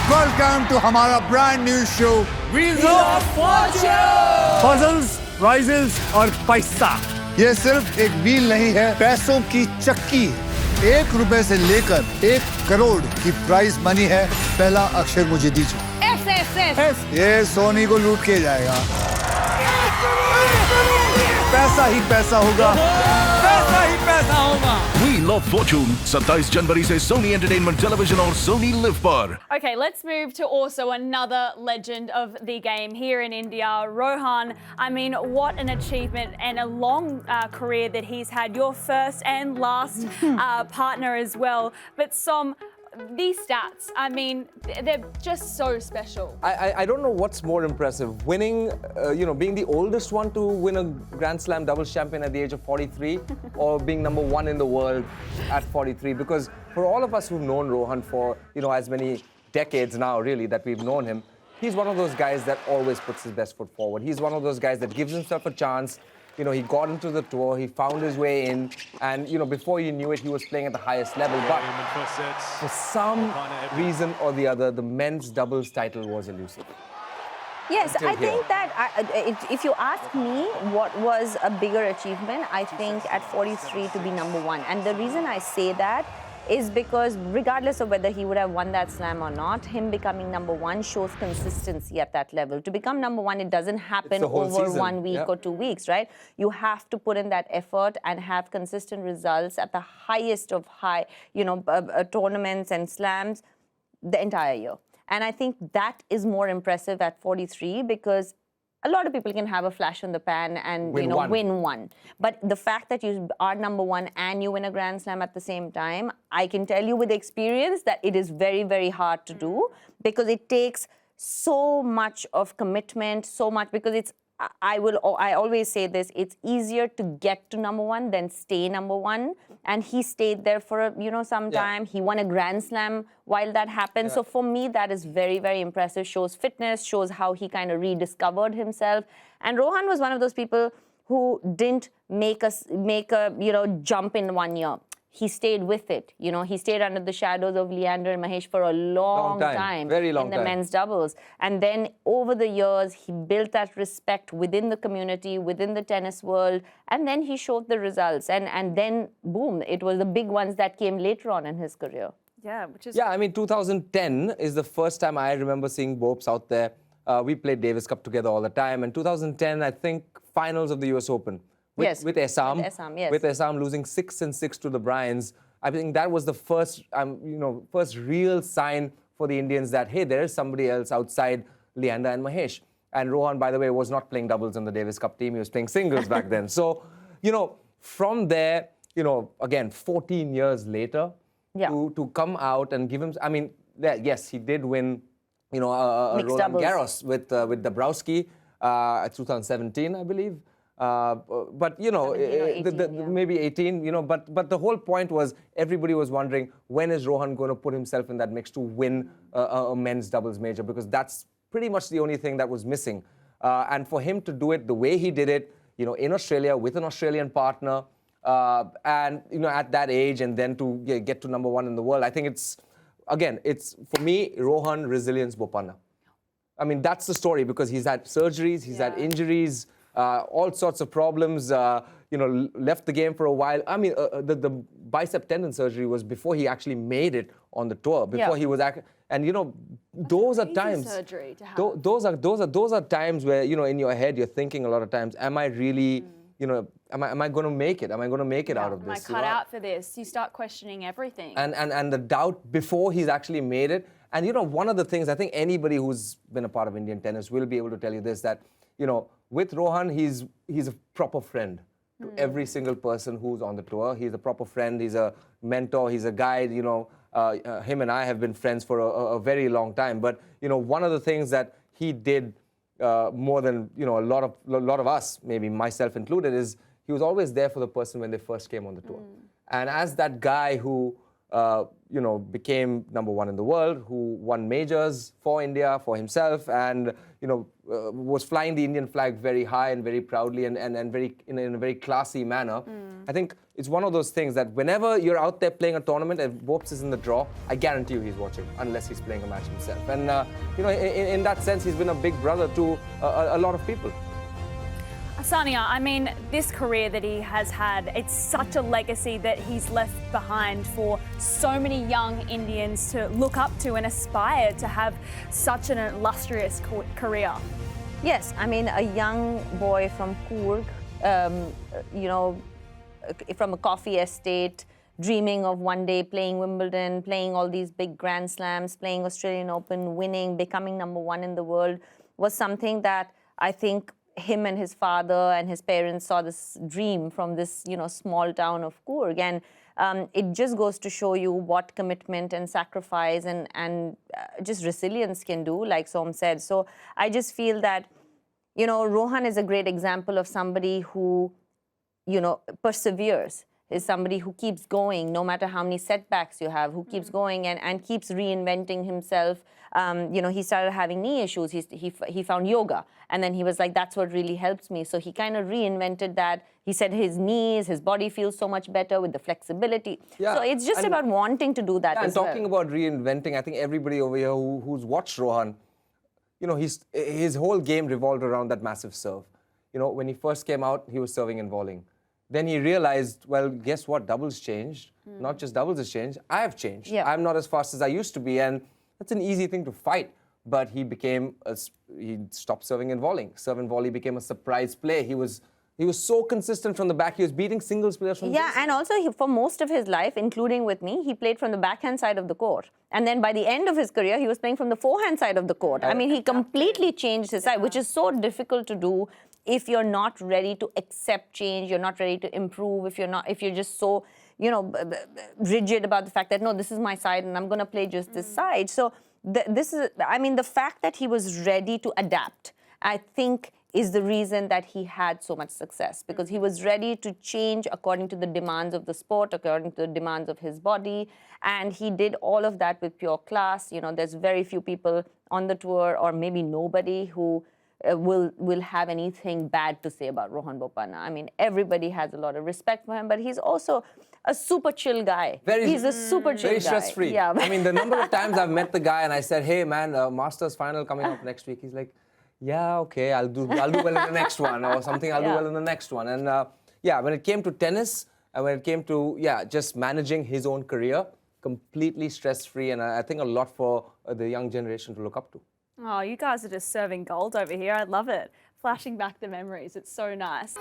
Welcome to हमारा brand new show Wheels of Fortune! Puzzles, prizes और पैसा। ये सिर्फ एक व्हील नहीं है, पैसों की चक्की। 1 रुपए से लेकर 1 करोड़ की प्राइज मनी है। पहला अक्षर मुझे दीजिए। S. ये सोनी को लूट के जाएगा। पैसा ही पैसा होगा। पैसा ही पैसा होगा। Wheel of Fortune 27 जनवरी से Sony Entertainment Television और Sony Live पर। Okay, let's move to also another legend of the game here in India, Rohan. I mean, what an achievement and a long career that he's had. Your first and last partner as well. But these stats, I mean, they're just so special. I don't know what's more impressive, winning, being the oldest one to win a Grand Slam doubles champion at the age of 43 or being number 1 in the world at 43. Because for all of us who've known Rohan for, as many decades now, really, that we've known him, he's one of those guys that always puts his best foot forward. He's one of those guys that gives himself a chance. He got into the tour, he found his way in, and, before you knew it, he was playing at the highest level. But for some reason or the other, the men's doubles title was elusive. Yes, I think that if you ask me what was a bigger achievement, I think at 43 to be number 1. And the reason I say that is because regardless of whether he would have won that slam or not, him becoming number 1 shows consistency at that level. To become number 1, it doesn't happen over season. 1 week or 2 weeks, right? You have to put in that effort and have consistent results at the highest of high, tournaments and slams the entire year. And I think that is more impressive at 43 because a lot of people can have a flash in the pan and win one. But the fact that you are number 1 and you win a Grand Slam at the same time, I can tell you with experience that it is very, very hard to do because it takes so much of commitment, so much because I always say this, it's easier to get to number 1 than stay number 1. And he stayed there for, some time. He won a Grand Slam while that happened. Yeah. So for me, that is very, very impressive. Shows fitness, shows how he kind of rediscovered himself. And Rohan was one of those people who didn't make a jump in 1 year. He stayed with it. He stayed under the shadows of Leander and Mahesh for a long time. Very long in the time. men's doubles. And then over the years, he built that respect within the community, within the tennis world, and then he showed the results. And then, boom, it was the big ones that came later on in his career. Yeah, which is... Yeah, I mean, 2010 is the first time I remember seeing Bopes out there. We played Davis Cup together all the time. And 2010, I think, finals of the US Open. With Essam, with Essam losing 6-6 to the Bryans, I think that was the first, first real sign for the Indians that, hey, there is somebody else outside Leander and Mahesh. And Rohan, by the way, was not playing doubles in the Davis Cup team. He was playing singles back then. So, from there, again, 14 years later, to come out and give him, I mean, yes, he did win, a Roland Garros with Dabrowski, 2017, I believe. But 18, maybe 18, but the whole point was everybody was wondering when is Rohan going to put himself in that mix to win a men's doubles major, because that's pretty much the only thing that was missing. And for him to do it the way he did it, in Australia with an Australian partner, and at that age, and then to get to number 1 in the world, I think it's for me Rohan, resilience, Bopanna. I mean, that's the story, because he's had surgeries, he's had injuries. All sorts of problems, left the game for a while. I mean, the bicep tendon surgery was before he actually made it on the tour, before he was and those are times. Surgery to have. Those are times where, in your head, you're thinking a lot of times, am I really, am I going to make it? Am I going to make it out of this? Am I cut out for this? You start questioning everything. And the doubt before he's actually made it. And, one of the things, I think anybody who's been a part of Indian tennis will be able to tell you this, that, with Rohan, he's a proper friend to every single person who's on the tour. He's a proper friend. He's a mentor. He's a guide. Him and I have been friends for a very long time. But one of the things that he did more than a lot of us, maybe myself included, is he was always there for the person when they first came on the tour. And as that guy who became #1 in the world, who won majors for India, for himself, and was flying the Indian flag very high and very proudly and very in a very classy manner. I think it's one of those things that whenever you're out there playing a tournament and Bops is in the draw, I guarantee you he's watching, unless he's playing a match himself. And in that sense, he's been a big brother to a lot of people. Sania, I mean, this career that he has had, it's such a legacy that he's left behind for so many young Indians to look up to and aspire to have such an illustrious career. Yes, I mean, a young boy from Coorg, from a coffee estate, dreaming of one day playing Wimbledon, playing all these big Grand Slams, playing Australian Open, winning, becoming #1 in the world, was something that I think him and his father and his parents saw this dream from this, small town of Coorg. And it just goes to show you what commitment and sacrifice and just resilience can do, like Som said. So I just feel that, Rohan is a great example of somebody who, perseveres, is somebody who keeps going no matter how many setbacks you have, who keeps going and keeps reinventing himself. He started having knee issues. He found yoga, and then he was like, that's what really helps me. So he kind of reinvented that. He said his knees, his body feels so much better with the flexibility. Yeah, so it's just about wanting to do that as well. And talking about reinventing, I think everybody over here who's watched Rohan, his whole game revolved around that massive serve. When he first came out, he was serving and volleying. Then he realized, well, guess what? Doubles changed. Not just doubles has changed. I have changed. Yeah. I'm not as fast as I used to be, and that's an easy thing to fight. But he stopped serving and volleying. Serve and volley became a surprise play. He was so consistent from the back. He was beating singles players from the back. And also for most of his life, including with me, he played from the backhand side of the court. And then by the end of his career, he was playing from the forehand side of the court. I mean, he completely changed his side, which is so difficult to do if you're not ready to accept change, you're not ready to improve, if you're just so, rigid about the fact that, no, this is my side and I'm going to play just this side. So the fact that he was ready to adapt, I think, is the reason that he had so much success, because he was ready to change according to the demands of the sport, according to the demands of his body, and he did all of that with pure class. There's very few people on the tour, or maybe nobody, who will have anything bad to say about Rohan Bopanna. I mean, everybody has a lot of respect for him, but he's also a super chill guy. He's a super chill guy. Very stress-free. Yeah. I mean, the number of times I've met the guy and I said, hey, man, Masters final coming up next week. He's like, yeah, okay, I'll do well in the next one, or something, I'll do well in the next one. And when it came to tennis, and when it came to, just managing his own career, completely stress-free, and I think a lot for the young generation to look up to. Oh, you guys are just serving gold over here. I love it. Flashing back the memories. It's so nice.